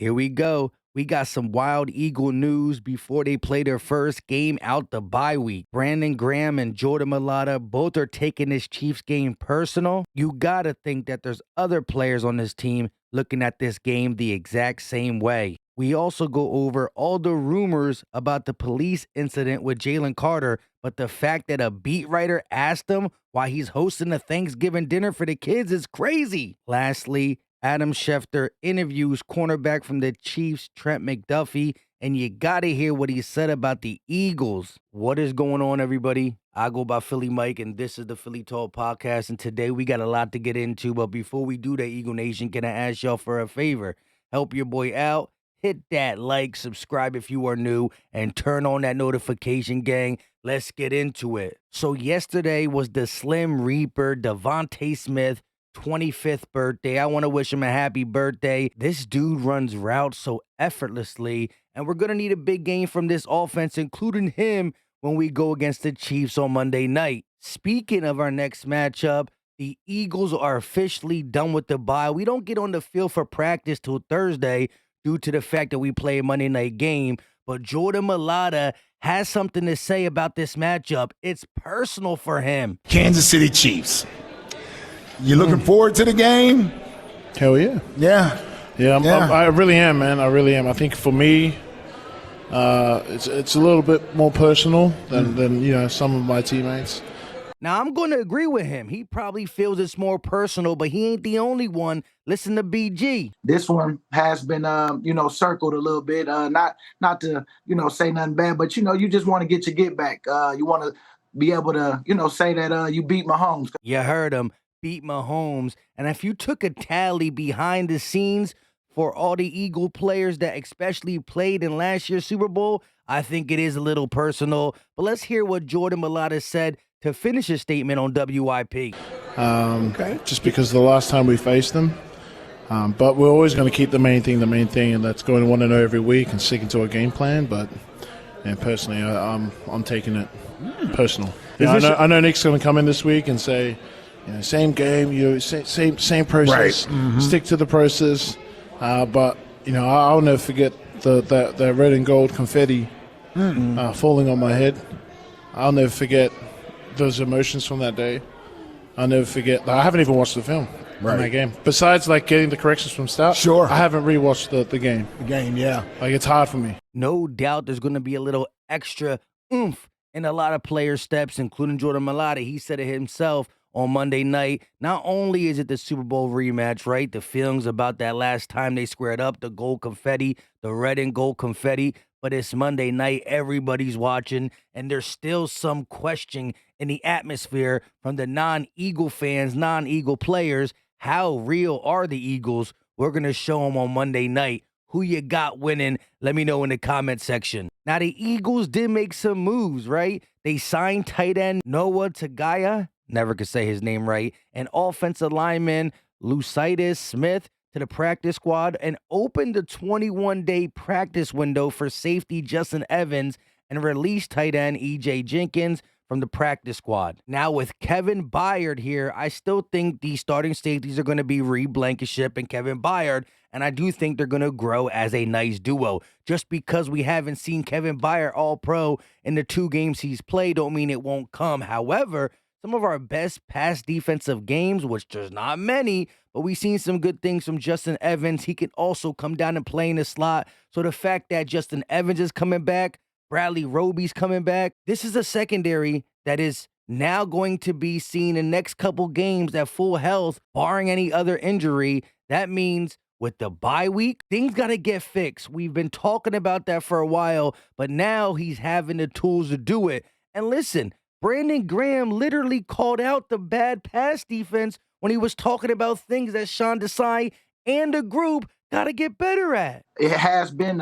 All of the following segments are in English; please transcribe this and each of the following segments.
Here we go. We got some wild Eagle news before they play their first game out the bye week. Brandon Graham and Jordan Mailata both are taking this Chiefs game personal. You gotta think that there's other players on this team looking at this game the exact same way. We also go over all the rumors about the police incident with Jalen Carter, but the fact that a beat writer asked him why he's hosting a Thanksgiving dinner for the kids is crazy. Lastly, Adam Schefter interviews cornerback from the Chiefs, Trent McDuffie, and you gotta hear what he said about the Eagles. What is going on, everybody? I go by Philly Mike, and this is the Philly Talk Podcast, and today we got a lot to get into, but before we do that, Eagle Nation, can I ask y'all for a favor? Help your boy out. Hit that like, subscribe if you are new, and turn on that notification, gang. Let's get into it. So yesterday was the Slim Reaper Devonta Smith 25th birthday. I want to wish him a happy birthday. This dude runs routes so effortlessly, and we're going to need a big game from this offense, including him, when we go against the Chiefs on Monday night. Speaking of our next matchup, the Eagles are officially done with the bye. We don't get on the field for practice till Thursday due to the fact that we play a Monday night game, but Jordan Mailata has something to say about this matchup. It's personal for him. Kansas City Chiefs. You looking forward to the game? Hell yeah. Yeah. Yeah, I really am, man. I really am. I think for me, it's a little bit more personal than some of my teammates. Now, I'm going to agree with him. He probably feels it's more personal, but he ain't the only one. Listen to BG. This one has been, circled a little bit. Not to, say nothing bad, but, you just want to get your get back. You want to be able to, say that you beat Mahomes. You heard him. Beat Mahomes. And if you took a tally behind the scenes for all the Eagle players that especially played in last year's Super Bowl, I think it is a little personal. But let's hear what Jordan Mailata said to finish his statement on WIP. Okay. Just because the last time we faced them. But we're always going to keep the main thing, and that's going to want to know every week and sticking to a game plan. But personally, I'm taking it personal. I know Nick's going to come in this week and say, same game, same process. Right. Mm-hmm. Stick to the process. But I'll never forget that red and gold confetti falling on my head. I'll never forget those emotions from that day. I'll never forget. I haven't even watched the film in that game. Besides, getting the corrections from start. Sure. I haven't rewatched the game. The game, yeah. It's hard for me. No doubt there's going to be a little extra oomph in a lot of player steps, including Jordan Mailata. He said it himself on Monday night. Not only is it the Super Bowl rematch, right? The feelings about that last time they squared up, the gold confetti, the red and gold confetti, but it's Monday night, everybody's watching, and there's still some question in the atmosphere from the non-Eagle fans, non-Eagle players. How real are the Eagles? We're going to show them on Monday night. Who you got winning? Let me know in the comment section. Now, the Eagles did make some moves, right? They signed tight end Noah Tagaya, never could say his name right, and offensive lineman Lucitus Smith to the practice squad, and opened the 21-day practice window for safety Justin Evans and released tight end E.J. Jenkins from the practice squad. Now, with Kevin Byard here, I still think the starting safeties are going to be Reed Blankenship and Kevin Byard, and I do think they're going to grow as a nice duo. Just because we haven't seen Kevin Byard all-pro in the 2 games he's played don't mean it won't come. However, some of our best pass defensive games, which there's not many, but we've seen some good things from Justin Evans. He can also come down and play in the slot. So the fact that Justin Evans is coming back, Bradley Roby's coming back, this is a secondary that is now going to be seen in the next couple games at full health, barring any other injury. That means with the bye week, things got to get fixed. We've been talking about that for a while, but now he's having the tools to do it. And listen, Brandon Graham literally called out the bad pass defense when he was talking about things that Desai and the group got to get better at. It has been,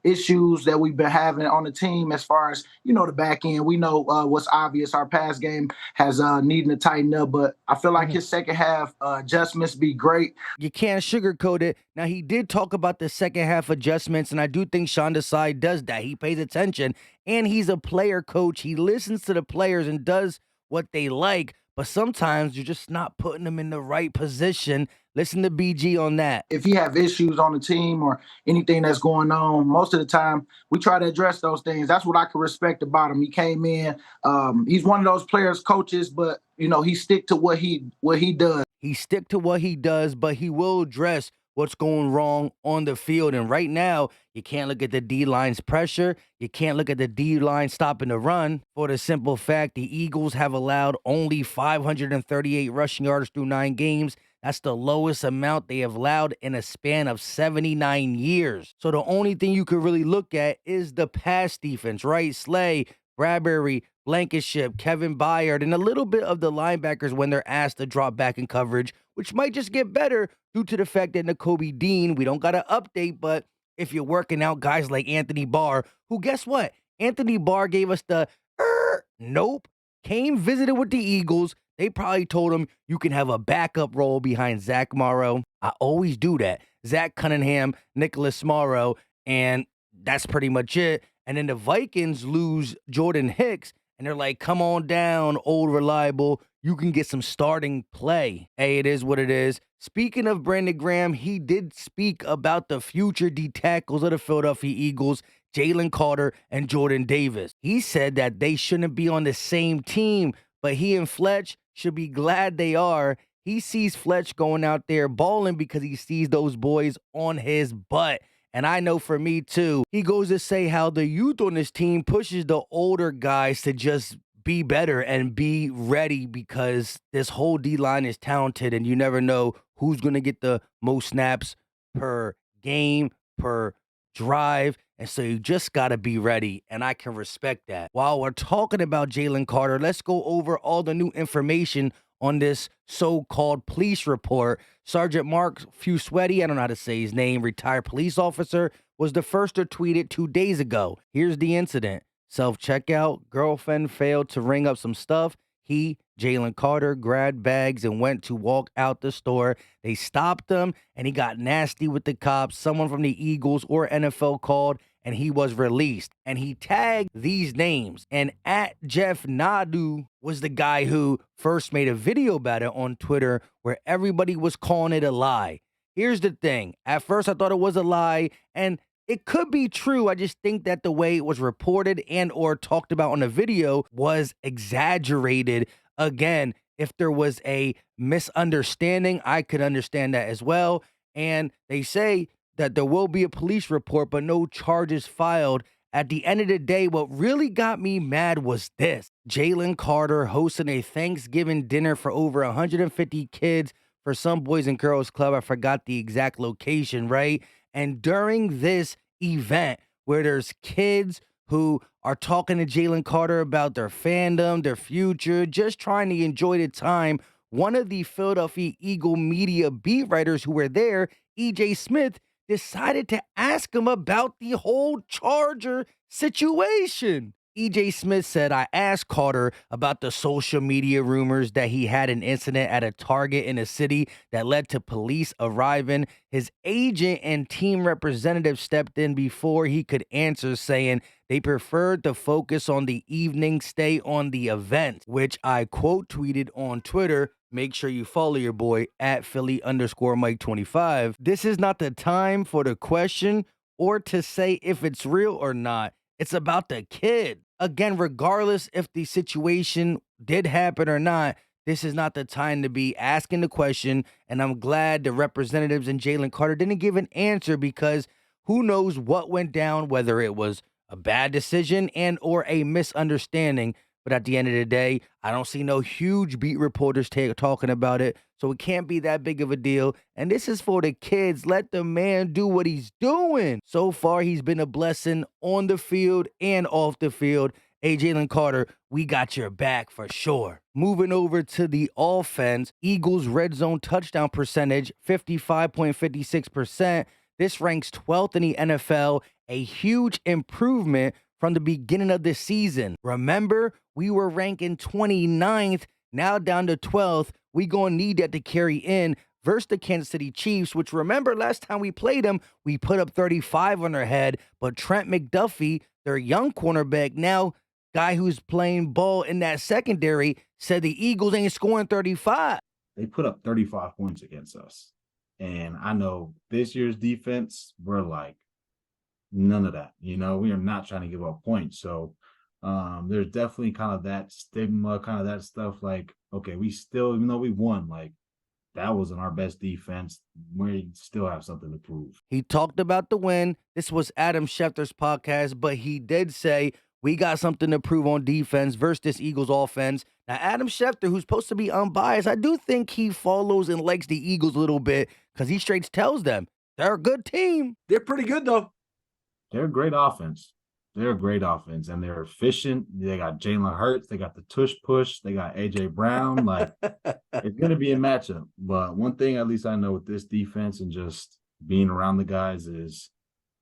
issues that we've been having on the team as far as, the back end. We know what's obvious. Our pass game has needing to tighten up, but I feel like his second half adjustments be great. You can't sugarcoat it. Now, he did talk about the second half adjustments, and I do think Desai does that. He pays attention, and he's a player coach. He listens to the players and does what they like, but sometimes you're just not putting them in the right position. Listen to BG on that. If he have issues on the team or anything that's going on, most of the time we try to address those things. That's what I can respect about him. He came in, he's one of those players, coaches, but he stick to what he does. He stick to what he does, but he will address what's going wrong on the field. And right now, you can't look at the D-line's pressure. You can't look at the D-line stopping the run for the simple fact the Eagles have allowed only 538 rushing yards through 9 games. That's the lowest amount they have allowed in a span of 79 years. So the only thing you could really look at is the pass defense, right? Slay, Bradbury, Blankenship, Kevin Byard, and a little bit of the linebackers when they're asked to drop back in coverage, which might just get better due to the fact that Nakobe Dean, we don't got to update, but if you're working out guys like Anthony Barr, who guess what? Anthony Barr gave us the nope, came visited with the Eagles. They probably told him you can have a backup role behind Zach Morrow. I always do that. Zach Cunningham, Nicholas Morrow, and that's pretty much it. And then the Vikings lose Jordan Hicks, and they're like, come on down, old reliable. You can get some starting play. Hey, it is what it is. Speaking of Brandon Graham, he did speak about the future D tackles of the Philadelphia Eagles, Jalen Carter and Jordan Davis. He said that they shouldn't be on the same team, but he and Fletch should be glad they are. He sees Fletch going out there balling because he sees those boys on his butt. And I know for me too, he goes to say how the youth on this team pushes the older guys to just be better and be ready because this whole D-line is talented and you never know who's going to get the most snaps per game, per drive. And so you just got to be ready, and I can respect that. While we're talking about Jalen Carter, let's go over all the new information on this so-called police report. Sergeant Mark Fuswetti, I don't know how to say his name, retired police officer, was the first to tweet it 2 days ago. Here's the incident. Self-checkout, girlfriend failed to ring up some stuff. He, Jalen Carter, grabbed bags and went to walk out the store. They stopped him, and he got nasty with the cops. Someone from the Eagles or NFL called, and he was released. And he tagged these names. And at Jeff Nadu was the guy who first made a video about it on Twitter where everybody was calling it a lie. Here's the thing. At first, I thought it was a lie, and it could be true. I just think that the way it was reported and or talked about on the video was exaggerated. Again, if there was a misunderstanding, I could understand that as well. And they say that there will be a police report, but no charges filed. At the end of the day, what really got me mad was this. Jalen Carter hosting a Thanksgiving dinner for over 150 kids for some Boys and Girls Club. I forgot the exact location, right? And during this event where there's kids who are talking to Jalen Carter about their fandom, their future, just trying to enjoy the time, one of the Philadelphia Eagle media beat writers who were there, E.J. Smith, decided to ask him about the whole Charger situation. E.J. Smith said, I asked Carter about the social media rumors that he had an incident at a Target in a city that led to police arriving. His agent and team representative stepped in before he could answer, saying they preferred to focus on the evening stay on the event, which I quote tweeted on Twitter. Make sure you follow your boy at Philly_Mike25. This is not the time for the question or to say if it's real or not. It's about the kid. Again, regardless if the situation did happen or not, this is not the time to be asking the question. And I'm glad the representatives and Jalen Carter didn't give an answer because who knows what went down, whether it was a bad decision and or a misunderstanding. But at the end of the day, I don't see no huge beat reporters talking about it. So it can't be that big of a deal. And this is for the kids. Let the man do what he's doing. So far, he's been a blessing on the field and off the field. Hey, Jalen Carter, we got your back for sure. Moving over to the offense, Eagles red zone touchdown percentage, 55.56%. This ranks 12th in the NFL, a huge improvement from the beginning of the season. Remember, we were ranking 29th, now down to 12th. We gonna need that to carry in versus the Kansas City Chiefs, which remember last time we played them, we put up 35 on their head, but Trent McDuffie, their young cornerback, now guy who's playing ball in that secondary said the Eagles ain't scoring 35. They put up 35 points against us. And I know this year's defense, we're like, none of that. We are not trying to give up points. So there's definitely kind of that stigma, kind of that stuff like, okay, we still, even though we won, like, that wasn't our best defense. We still have something to prove. He talked about the win. This was Adam Schefter's podcast, but he did say we got something to prove on defense versus this Eagles offense. Now, Adam Schefter, who's supposed to be unbiased, I do think he follows and likes the Eagles a little bit because he straight tells them they're a good team. They're pretty good, though. They're a great offense. They're a great offense, and they're efficient. They got Jalen Hurts. They got the tush push. They got A.J. Brown. Like, it's going to be a matchup. But one thing at least I know with this defense and just being around the guys is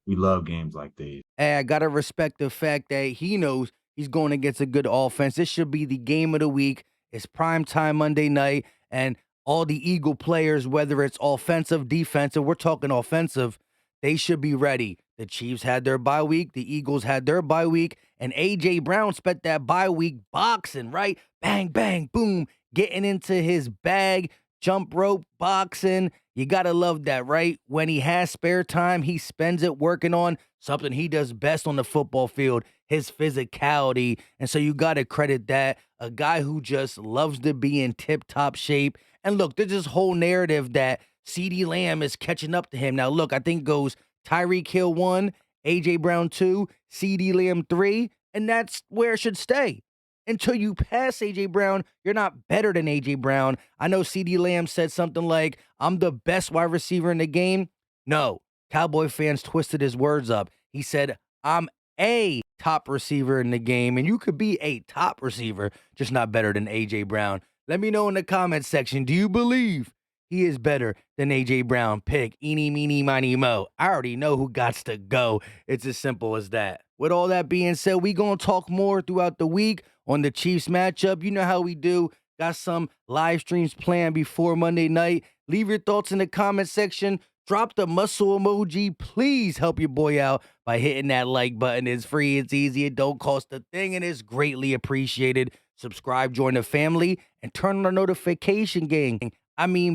we love games like these. Hey, I got to respect the fact that he knows he's going against a good offense. This should be the game of the week. It's prime time Monday night, and all the Eagle players, whether it's offensive, defensive, we're talking offensive, they should be ready. The Chiefs had their bye week. The Eagles had their bye week. And A.J. Brown spent that bye week boxing, right? Bang, bang, boom, getting into his bag, jump rope, boxing. You got to love that, right? When he has spare time, he spends it working on something he does best on the football field, his physicality. And so you got to credit that. A guy who just loves to be in tip-top shape. And look, there's this whole narrative that Cee Dee Lamb is catching up to him. Now, look, I think it goes Tyreek Hill 1, A.J. Brown 2, Cee Dee Lamb 3, and that's where it should stay. Until you pass A.J. Brown, you're not better than A.J. Brown. I know Cee Dee Lamb said something like, I'm the best wide receiver in the game. No, Cowboy fans twisted his words up. He said, I'm a top receiver in the game, and you could be a top receiver, just not better than A.J. Brown. Let me know in the comments section, do you believe he is better than A.J. Brown? Pick eeny, meeny, miny, mo. I already know who gots to go. It's as simple as that. With all that being said, we going to talk more throughout the week on the Chiefs matchup. You know how we do. Got some live streams planned before Monday night. Leave your thoughts in the comment section. Drop the muscle emoji. Please help your boy out by hitting that like button. It's free, it's easy, it don't cost a thing, and it's greatly appreciated. Subscribe, join the family, and turn on the notification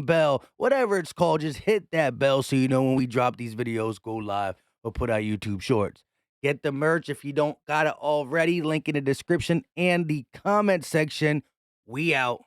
bell, whatever it's called. Just hit that bell so you know when we drop these videos, go live, or put out YouTube shorts. Get the merch if you don't got it already. Link in the description and the comment section. We out.